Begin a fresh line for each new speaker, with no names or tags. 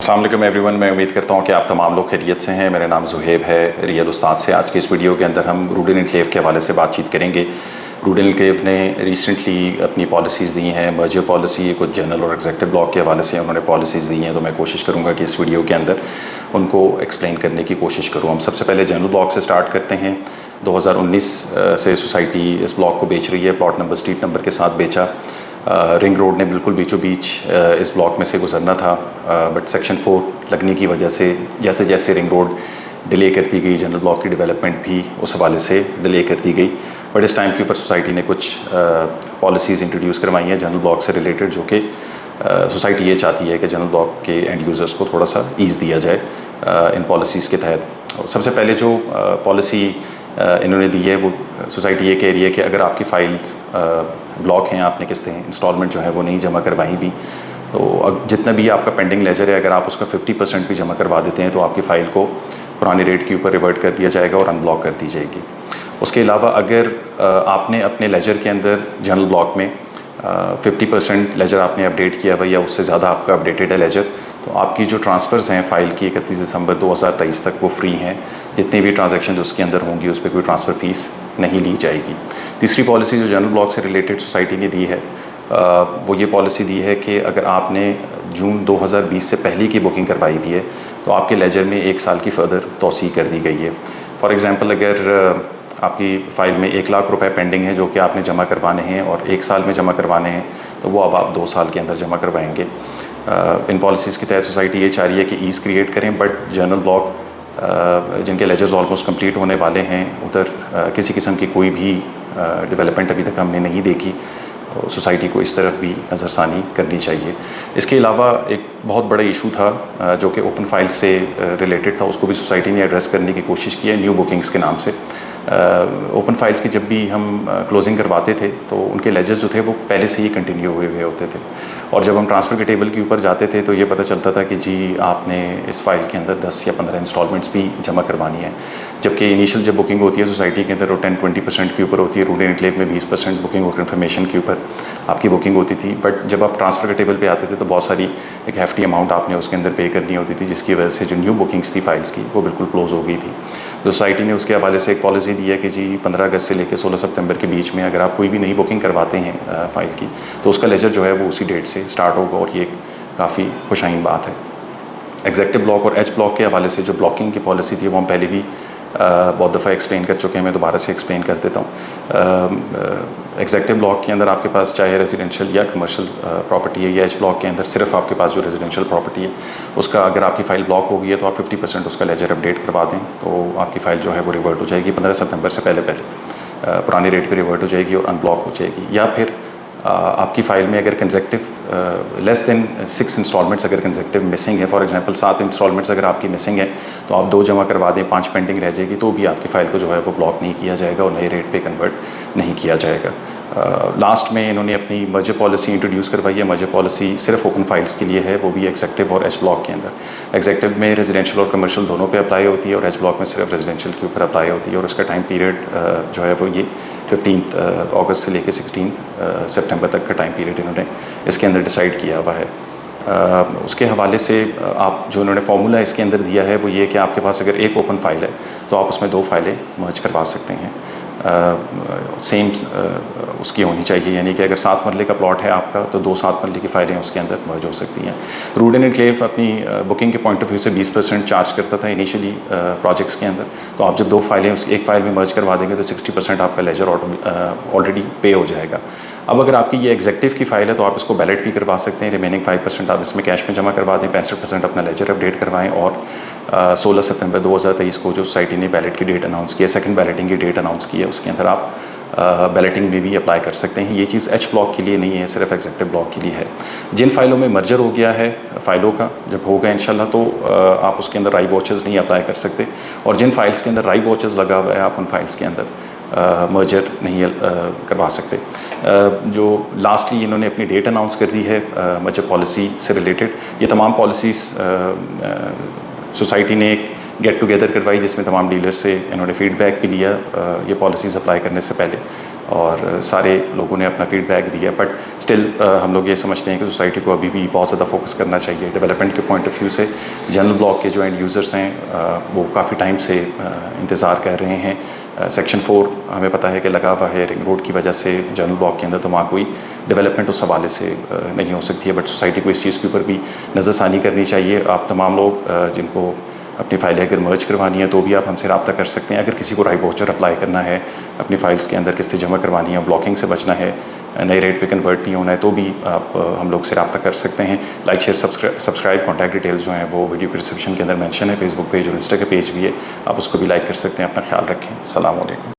अस्सलाम वालेकुम एवरीवन। मैं उम्मीद करता हूँ कि आप तमाम लोग खैरियत से हैं। मेरा नाम ज़ुहैब है रियल उस्ताद से। आज के इस वीडियो के अंदर हम रूडन एनक्लेव के हवाले से बातचीत करेंगे। रूडन एनक्लेव ने रिसेंटली अपनी पॉलिसीज़ दी हैं, मर्जर पॉलिसी, कुछ जनरल और एग्जेक्टिव ब्लॉक के हवाले से उन्होंने पॉलिसीज़ दी हैं, तो मैं कोशिश करूँगा कि इस वीडियो के अंदर उनको एक्सप्लेन करने की कोशिश करूँ। हम सबसे पहले जनरल ब्लॉक से स्टार्ट करते हैं। 2019 से सोसाइटी इस ब्लॉक को बेच रही है, प्लॉट नंबर स्ट्रीट नंबर के साथ बेचा। रिंग रोड ने बिल्कुल बीचों बीच इस ब्लॉक में से गुजरना था, बट सेक्शन 4 लगने की वजह से जैसे जैसे रिंग रोड डिले करती गई, जनरल ब्लॉक की डेवलपमेंट भी उस हवाले से डिले करती गई। बट इस टाइम के ऊपर सोसाइटी ने कुछ पॉलिसीज़ इंट्रोड्यूस करवाई हैं जनरल ब्लॉक से रिलेटेड, जो कि सोसाइटी ये चाहती है कि जनरल ब्लॉक के एंड यूज़र्स को थोड़ा सा ईज़ दिया जाए इन पॉलिसीज़ के तहत। सबसे पहले जो पॉलिसी इन्होंने दी है वो सोसाइटी ये कह रही है कि अगर आपकी फ़ाइल्स ब्लॉक हैं, आपने किस्तें इंस्टॉलमेंट जो है वो नहीं जमा करवाई भी, तो जितना भी आपका पेंडिंग लेजर है अगर आप उसका 50% भी जमा करवा देते हैं तो आपकी फ़ाइल को पुराने रेट के ऊपर रिवर्ट कर दिया जाएगा और अनब्लॉक कर दी जाएगी। उसके अलावा अगर आपने अपने लेजर के अंदर जनरल ब्लॉक में 50% लेजर आपने अपडेट किया हुआ या उससे ज़्यादा आपका अपडेटेड है लेजर, तो आपकी जो ट्रांसफ़र्स हैं फ़ाइल की 31 दिसंबर 2023 तक वो फ्री हैं। जितनी भी ट्रांजैक्शन उसके अंदर होंगी उस पर कोई ट्रांसफ़र फ़ीस नहीं ली जाएगी। तीसरी पॉलिसी जो जनरल ब्लॉक से रिलेटेड सोसाइटी ने दी है वो ये पॉलिसी दी है कि अगर आपने जून 2020 से पहले की बुकिंग करवाई हुई है तो आपके लेजर में 1 साल की फ़र्दर तोसी कर दी गई है। फॉर एग्ज़ाम्पल, अगर आपकी फ़ाइल में 1 लाख रुपए पेंडिंग है जो कि आपने जमा करवाने हैं और 1 साल में जमा करवाने हैं, तो वो अब आप 2 साल के अंदर जमा करवाएंगे। इन पॉलिसीज़ के तहत सोसाइटी ये चाह रही है कि ईज़ क्रिएट करें, बट जनरल ब्लॉक जिनके लेजर्स ऑलमोस्ट कंप्लीट होने वाले हैं उधर किसी किस्म की कोई भी डेवलपमेंट अभी तक हमने नहीं देखी। सोसाइटी को इस तरफ भी नज़रसानी करनी चाहिए। इसके अलावा एक बहुत बड़ा इशू था जो कि ओपन फाइल से रिलेटेड था, उसको भी सोसाइटी ने एड्रेस करने की कोशिश की है न्यू बुकिंग्स के नाम से। ओपन फाइल्स की जब भी हम क्लोजिंग करवाते थे तो उनके लेजर्स जो थे वो पहले से ही कंटिन्यू हुए हुए होते थे, और जब हम ट्रांसफ़र के टेबल के ऊपर जाते थे तो ये पता चलता था कि जी आपने इस फाइल के अंदर 10 या 15 इंस्टॉलमेंट्स भी जमा करवानी है। जबकि इनिशियल जब बुकिंग होती है सोसाइटी के अंदर वो 10-20% के ऊपर होती है। रूडन एनक्लेव में 20% बुकिंग और कन्फर्मेशन के ऊपर आपकी बुकिंग होती थी, बट जब आप ट्रांसफ़र के टेबल पे आते थे तो बहुत सारी एक हेफ्टी अमाउंट आपने उसके अंदर पे करनी होती थी, जिसकी वजह से जो न्यू बुकिंग्स थी फाइल्स की वो बिल्कुल क्लोज़ हो गई थी। सोसाइटी ने उसके हवाले से एक पॉलिसी दी है कि जी 15 अगस्त से लेकर 16 सितंबर के बीच में अगर आप कोई भी नई बुकिंग करवाते हैं फ़ाइल की, तो उसका लेजर जो है वो उसी डेट से स्टार्ट होगा, और ये काफ़ी खुशाइन बात है। एग्जेक्टिव ब्लॉक और एच ब्लॉक के हवाले से जो ब्लॉकिंग की पॉलिसी थी वो हम पहले भी बहुत दफ़ा एक्सप्लेन कर चुके हैं, मैं दोबारा से एक्सप्लेन कर देता हूँ। एग्जेक्टिव ब्लॉक के अंदर आपके पास चाहे रेजिडेंशियल या कमर्शियल प्रॉपर्टी है, या एच ब्लॉक के अंदर सिर्फ आपके पास जो रेजिडेंशियल प्रॉपर्टी है उसका अगर आपकी फ़ाइल ब्लॉक हो गई है तो आप 50% उसका लेजर अपडेट करवा दें तो आपकी फ़ाइल जो है वो रिवर्ट हो जाएगी 15 सितंबर से पहले पुराने रेट पे रिवर्ट हो जाएगी और अनब्लॉक हो जाएगी। या फिर आपकी फ़ाइल में अगर कंसेक्टिव लेस देन 6 इंस्टॉलमेंट्स अगर कंसेक्टिव मिसिंग है, फॉर एग्जांपल 7 इंस्टॉलमेंट्स अगर आपकी मिसिंग है तो आप 2 जमा करवा दें, 5 पेंडिंग रह जाएगी, तो भी आपकी फ़ाइल को जो है वो ब्लॉक नहीं किया जाएगा और नए रेट पे कन्वर्ट नहीं किया जाएगा। लास्ट में इन्होंने अपनी मर्जर पॉलिसी इंट्रोड्यूस करवाई है। मर्जर पॉलिसी सिर्फ ओपन फाइल्स के लिए है, वो भी एग्जेक्टिव और एच ब्लॉक के अंदर। एग्जेक्टिव में रेजिडेंशियल और कमर्शियल दोनों पे अप्लाई होती है और एच ब्लॉक में सिर्फ रेजिडेंशियल के ऊपर अप्लाई होती है, और उसका टाइम पीरियड जो है वो ये 15 अगस्त से लेकर 16 सितंबर तक का टाइम पीरियड इन्होंने इसके अंदर डिसाइड किया हुआ है। उसके हवाले से आप जो इन्होंने फार्मूला इसके अंदर दिया है वो ये कि आपके पास अगर एक ओपन फाइल है तो आप उसमें 2 फाइलें मर्ज करवा सकते हैं। सेम उसकी होनी चाहिए, यानी कि अगर 7 मरले का प्लॉट है आपका तो 2 7 मरले की फ़ाइलें उसके अंदर मर्ज हो सकती हैं। रूडन एनक्लेव अपनी बुकिंग के पॉइंट ऑफ व्यू से 20% चार्ज करता था इनिशियली प्रोजेक्ट्स के अंदर, तो आप जब 2 फाइलें उस एक फ़ाइल में मर्ज करवा देंगे तो 60% आपका लेजर ऑलरेडी पे हो जाएगा। अब अगर आपकी ये एग्जेक्टिव की फ़ाइल है तो आप इसको बैलेट भी करवा सकते हैं, रिमेनिंग 5% आप इसमें कैश में जमा करवा दें, 65% अपना लेजर अपडेट करवाएं, और 16 सितंबर 2023 को जो सोसाइटी ने बैलेट की डेट अनाउंस की है, सेकंड बैलेटिंग की डेट अनाउंस की है, उसके अंदर आप बैलेटिंग में भी अप्लाई कर सकते हैं। ये चीज़ एच ब्लॉक के लिए नहीं है, सिर्फ एग्जेक्टिव ब्लॉक के लिए है। जिन फाइलों में मर्जर हो गया है फ़ाइलों का, जब होगा इंशाल्लाह तो आप उसके अंदर राई वॉचेस नहीं अप्लाई कर सकते, और जिन फाइल्स के अंदर राई वॉचेस लगा हुआ है आप उन फाइल्स के अंदर मर्जर नहीं करवा सकते। जो लास्टली इन्होंने अपनी डेट अनाउंस कर दी है मर्जर पॉलिसी से रिलेटेड, ये तमाम पॉलिसीज़ सोसाइटी ने एक गेट टुगेदर करवाई जिसमें तमाम डीलर से इन्होंने फ़ीडबैक भी लिया ये पॉलिसीज़ अप्लाई करने से पहले। और सारे लोगों ने अपना फीडबैक दिया, बट स्टिल हम लोग ये समझते हैं कि सोसाइटी को अभी भी बहुत ज़्यादा फोकस करना चाहिए डेवलपमेंट के पॉइंट ऑफ व्यू से। जनरल ब्लॉक के जो एंड यूज़र्स हैं वो काफ़ी टाइम से इंतज़ार कर रहे हैं। सेक्शन 4 हमें पता है कि लगा हुआ है, रिंग रोड की वजह से जनरल ब्लॉक के अंदर तो वहाँ कोई डेवलपमेंट उस हवाले से नहीं हो सकती है, बट सोसाइटी को इस चीज़ के ऊपर भी नज़रसानी करनी चाहिए। आप तमाम लोग जिनको अपनी फ़ाइलें अगर मर्ज करवानी है तो भी आप हमसे रब्ता कर सकते हैं। अगर किसी को राइट वाउचर अप्लाई करना है, अपनी फ़ाइल्स के अंदर किस्तें जमा करवानी है, ब्लॉकिंग से बचना है, नए रेट पे कन्वर्ट नहीं होना है, तो भी आप हम लोग से रब्ता कर सकते हैं। Like share subscribe contact details जो हैं वो वीडियो के डिस्क्रिप्शन के अंदर मेंशन है। फेसबुक पेज और इंस्टा का पेज भी है, आप उसको भी लाइक कर सकते हैं। अपना ख्याल रखें। अस्सलाम वालेकुम।